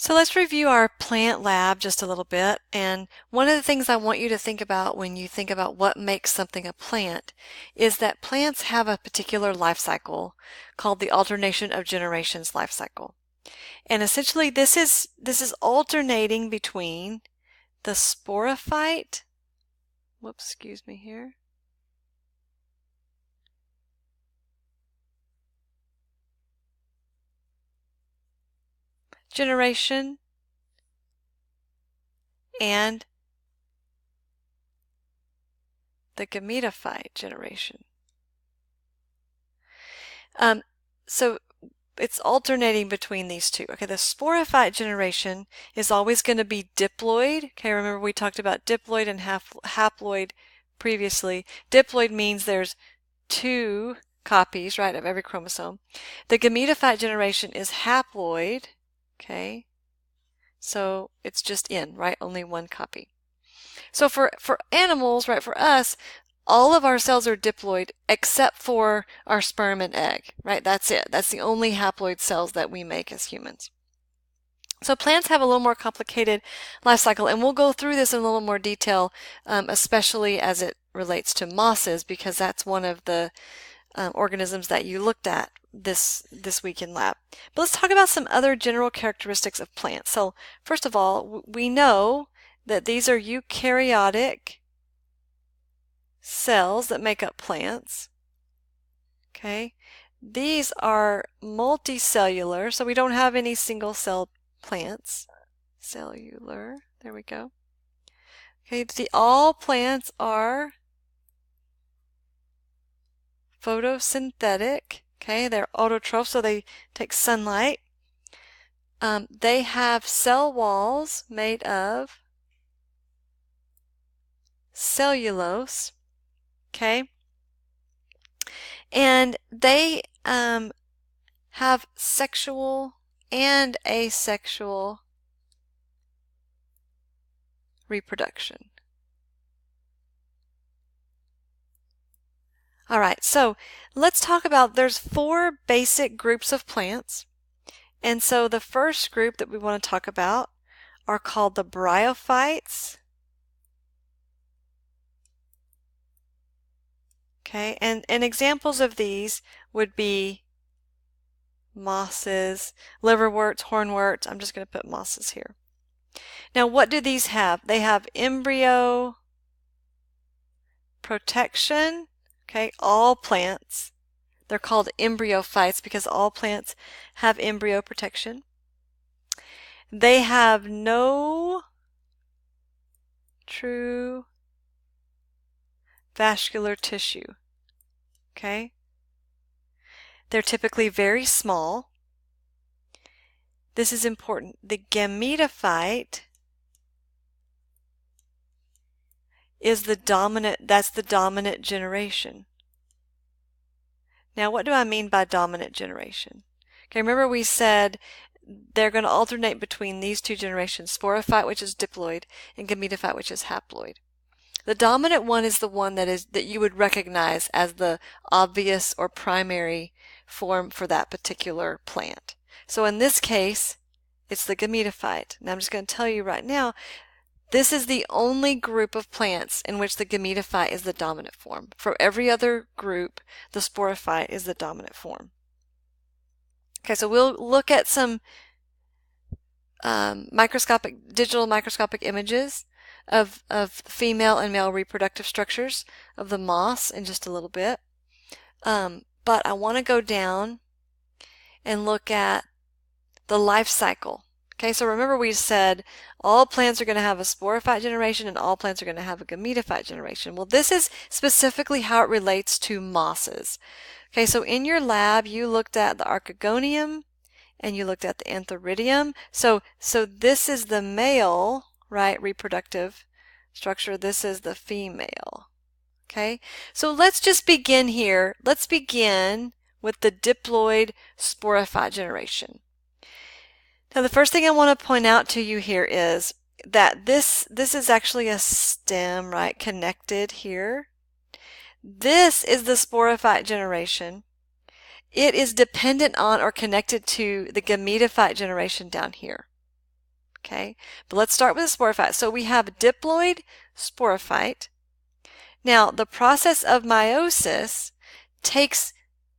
So let's review our plant lab just a little bit. And one of the things I want you to think about when you think about what makes something a plant is that plants have a particular life cycle called the alternation of generations life cycle. And essentially this is alternating between the sporophyte, whoops, excuse me here. Generation and the gametophyte generation. So it's alternating between these two. Okay, the sporophyte generation is always going to be diploid. Okay, remember we talked about diploid and haploid previously. Diploid means there's two copies, right, of every chromosome. The gametophyte generation is haploid. Okay, so it's just N, right, only one copy. So for animals, right, for us, all of our cells are diploid except for our sperm and egg, right? That's it. That's the only haploid cells that we make as humans. So plants have a little more complicated life cycle, and we'll go through this in a little more detail, especially as it relates to mosses, because that's one of the organisms that you looked at this week in lab. But let's talk about some other general characteristics of plants. So first of all, we know that these are eukaryotic cells that make up plants. Okay, these are multicellular, so we don't have any single cell plants. Cellular, there we go. Okay, all plants are photosynthetic. Okay, they're autotroph, so they take sunlight. They have cell walls made of cellulose. Okay, and they have sexual and asexual reproduction. All right, so let's talk about, there's 4 basic groups of plants. And so the first group that we want to talk about are called the bryophytes. Okay, and examples of these would be mosses, liverworts, hornworts. I'm just going to put mosses here. Now, what do these have? They have embryo protection. Okay, all plants. They're called embryophytes because all plants have embryo protection. They have no true vascular tissue. Okay? They're typically very small. This is important. The gametophyte is the dominant, that's the dominant generation. Now, what do I mean by dominant generation? Okay, remember we said they're going to alternate between these two generations, sporophyte, which is diploid, and gametophyte, which is haploid. The dominant one is the one that you would recognize as the obvious or primary form for that particular plant. So in this case, it's the gametophyte. Now I'm just going to tell you right now, this is the only group of plants in which the gametophyte is the dominant form. For every other group, the sporophyte is the dominant form. Okay, so we'll look at some digital microscopic images of female and male reproductive structures of the moss in just a little bit. But I want to go down and look at the life cycle. Okay, so remember we said all plants are going to have a sporophyte generation and all plants are going to have a gametophyte generation. Well, this is specifically how it relates to mosses. Okay, so in your lab you looked at the archegonium and you looked at the antheridium. So this is the male, right, reproductive structure. This is the female. Okay, so let's just begin here. Let's begin with the diploid sporophyte generation. Now, the first thing I want to point out to you here is that this is actually a stem, right, connected here. This is the sporophyte generation. It is dependent on or connected to the gametophyte generation down here. Okay, but let's start with the sporophyte. So we have diploid sporophyte. Now, the process of meiosis takes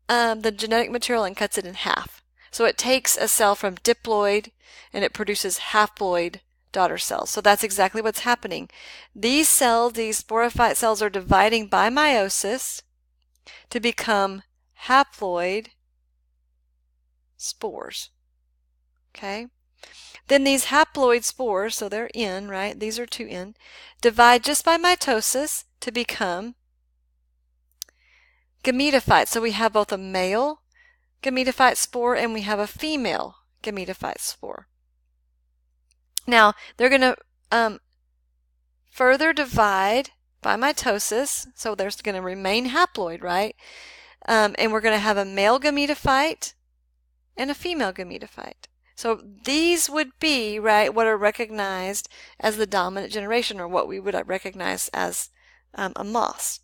the genetic material and cuts it in half. So it takes a cell from diploid and it produces haploid daughter cells. So that's exactly what's happening. These cells, these sporophyte cells, are dividing by meiosis to become haploid spores. Okay? Then these haploid spores, so they're N, right? These are 2N, divide just by mitosis to become gametophyte. So we have both a male gametophyte spore and we have a female gametophyte spore. Now, they're going to further divide by mitosis, so there's going to remain haploid, right? And we're going to have a male gametophyte and a female gametophyte. So these would be, right, what are recognized as the dominant generation, or what we would recognize as a moss.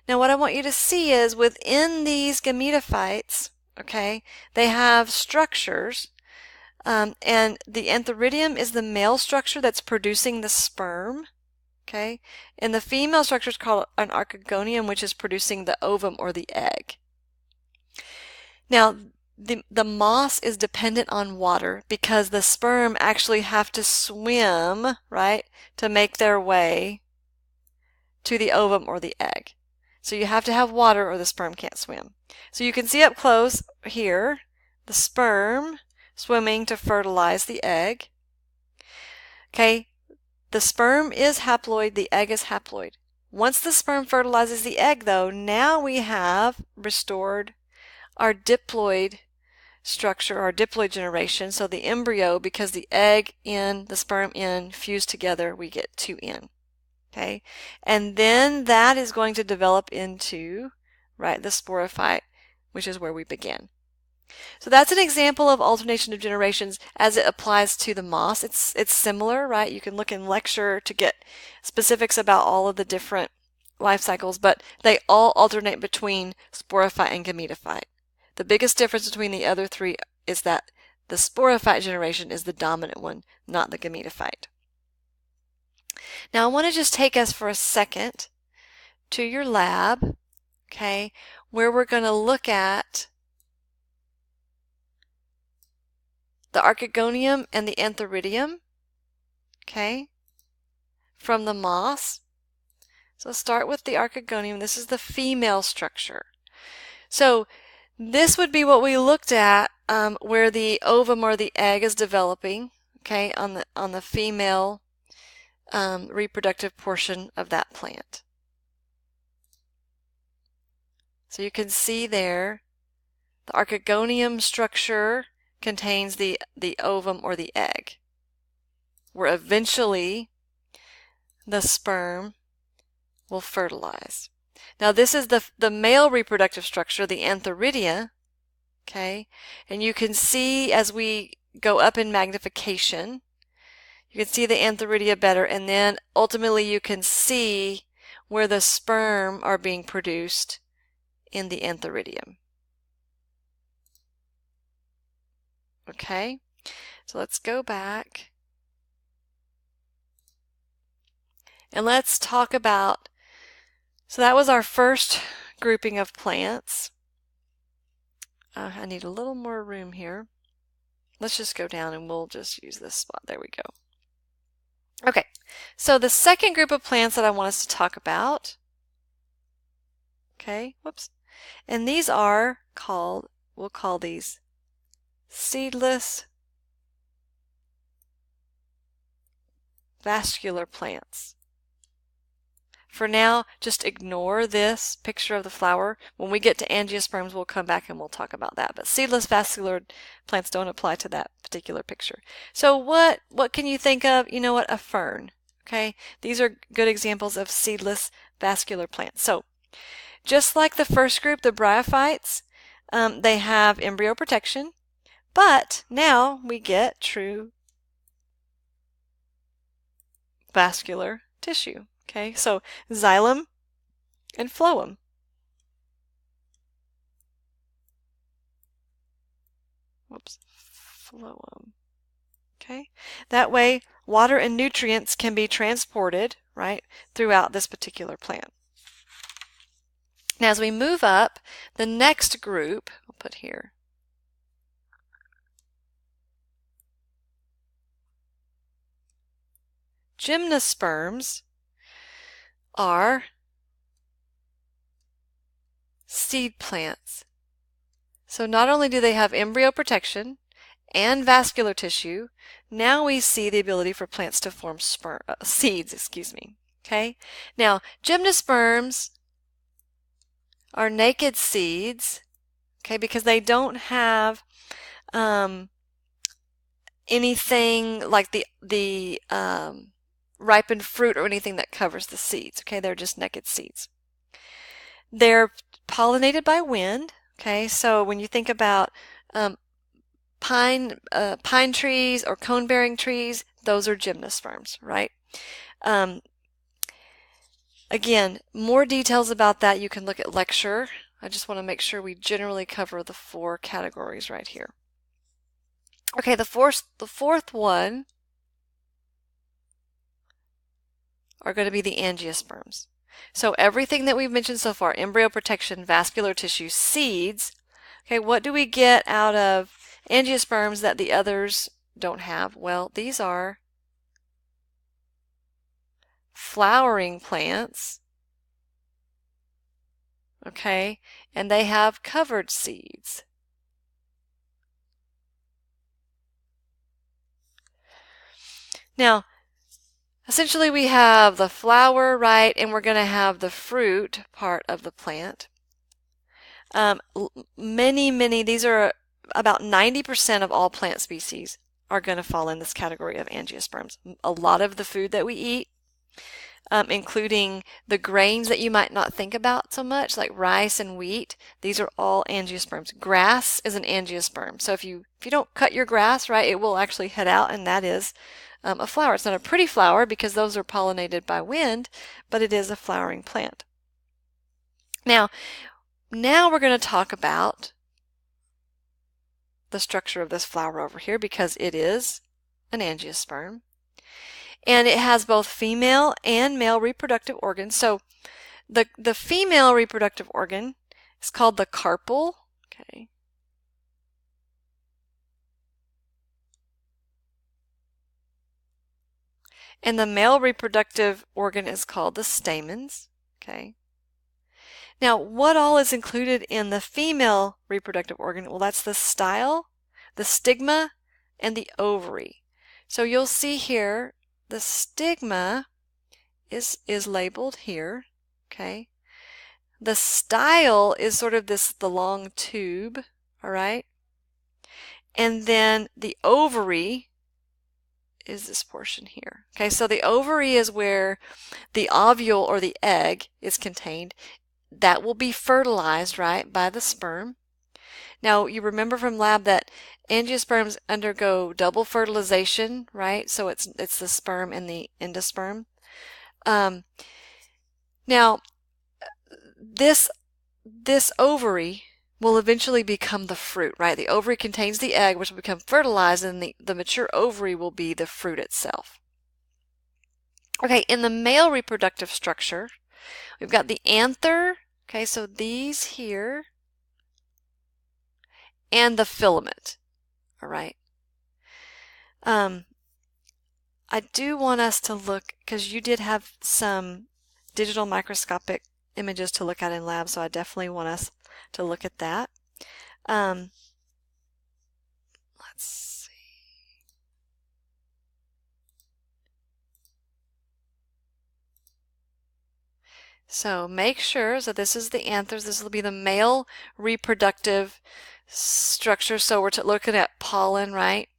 Now what I want you to see is within these gametophytes, okay, they have structures, and the antheridium is the male structure that's producing the sperm, okay, and the female structure is called an archegonium, which is producing the ovum or the egg. Now, the moss is dependent on water because the sperm actually have to swim, right, to make their way to the ovum or the egg. So you have to have water or the sperm can't swim. So you can see up close here the sperm swimming to fertilize the egg. Okay, the sperm is haploid, the egg is haploid. Once the sperm fertilizes the egg, though, now we have restored our diploid structure, our diploid generation. So the embryo, because the egg N, the sperm N fuse together, we get 2N. Okay, and then that is going to develop into, right, the sporophyte, which is where we begin. So that's an example of alternation of generations as it applies to the moss. It's similar, right? You can look in lecture to get specifics about all of the different life cycles, but they all alternate between sporophyte and gametophyte. The biggest difference between the other three is that the sporophyte generation is the dominant one, not the gametophyte. Now I want to just take us for a second to your lab, okay, where we're going to look at the archegonium and the antheridium, okay, from the moss. So start with the archegonium. This is the female structure. So this would be what we looked at where the ovum or the egg is developing, okay, on the female reproductive portion of that plant. So you can see there the archegonium structure contains the ovum or the egg, where eventually the sperm will fertilize. Now this is the male reproductive structure, the antheridia, okay, and you can see as we go up in magnification, you can see the antheridia better, and then ultimately you can see where the sperm are being produced in the antheridium. Okay, so let's go back and let's talk about, so that was our first grouping of plants. I need a little more room here. Let's just go down and we'll just use this spot. There we go. Okay, so the second group of plants that I want us to talk about, okay, whoops, and these are called, we'll call these seedless vascular plants. For now, just ignore this picture of the flower. When we get to angiosperms, we'll come back and we'll talk about that. But seedless vascular plants don't apply to that particular picture. So what can you think of? You know what? A fern. Okay, these are good examples of seedless vascular plants. So just like the first group, the bryophytes, they have embryo protection, but now we get true vascular tissue. Okay, so xylem and phloem. Whoops, phloem. Okay, that way water and nutrients can be transported, right, throughout this particular plant. Now as we move up, the next group, I'll put here, gymnosperms are seed plants. So not only do they have embryo protection and vascular tissue, now we see the ability for plants to form seeds, excuse me. Okay? Now, gymnosperms are naked seeds, okay, because they don't have anything like the ripened fruit or anything that covers the seeds. Okay, they're just naked seeds. They're pollinated by wind. Okay, so when you think about pine trees or cone-bearing trees, those are gymnosperms, right? Again, more details about that you can look at lecture. I just want to make sure we generally cover the 4 categories right here. Okay, the fourth one are going to be the angiosperms. So everything that we've mentioned so far, embryo protection, vascular tissue, seeds, okay, what do we get out of angiosperms that the others don't have? Well, these are flowering plants, okay, and they have covered seeds. Now, essentially we have the flower, right, and we're going to have the fruit part of the plant. These are about 90% of all plant species are going to fall in this category of angiosperms. A lot of the food that we eat, including the grains that you might not think about so much, like rice and wheat, these are all angiosperms. Grass is an angiosperm. So if you don't cut your grass, right, it will actually head out, and that is a flower. It's not a pretty flower because those are pollinated by wind, but it is a flowering plant. Now we're going to talk about the structure of this flower over here because it is an angiosperm. And it has both female and male reproductive organs. So the female reproductive organ is called the carpel. Okay. And the male reproductive organ is called the stamens. Okay. Now, what all is included in the female reproductive organ? Well, that's the style, the stigma, and the ovary. So you'll see here the stigma is labeled here. Okay. The style is sort of the long tube, all right? And then the ovary is this portion here. Okay, so the ovary is where the ovule or the egg is contained. That will be fertilized, right, by the sperm. Now, you remember from lab that angiosperms undergo double fertilization, right? So it's the sperm and the endosperm. Now, this ovary will eventually become the fruit, right? The ovary contains the egg, which will become fertilized, and the mature ovary will be the fruit itself. Okay, in the male reproductive structure, we've got the anther, okay, so these here, and the filament, all right? I do want us to look, because you did have some digital microscopic images to look at in lab, so I definitely want us to look at that. Let's see. So make sure, so this is the anthers, this will be the male reproductive structure. So we're looking at pollen, right?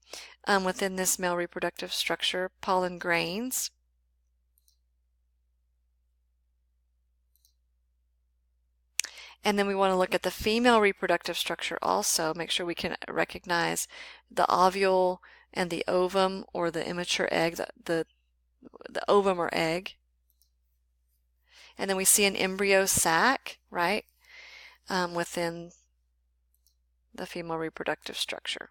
Within this male reproductive structure, pollen grains. And then we want to look at the female reproductive structure also, make sure we can recognize the ovule and the ovum or the immature egg, the ovum or egg. And then we see an embryo sac, right, within the female reproductive structure.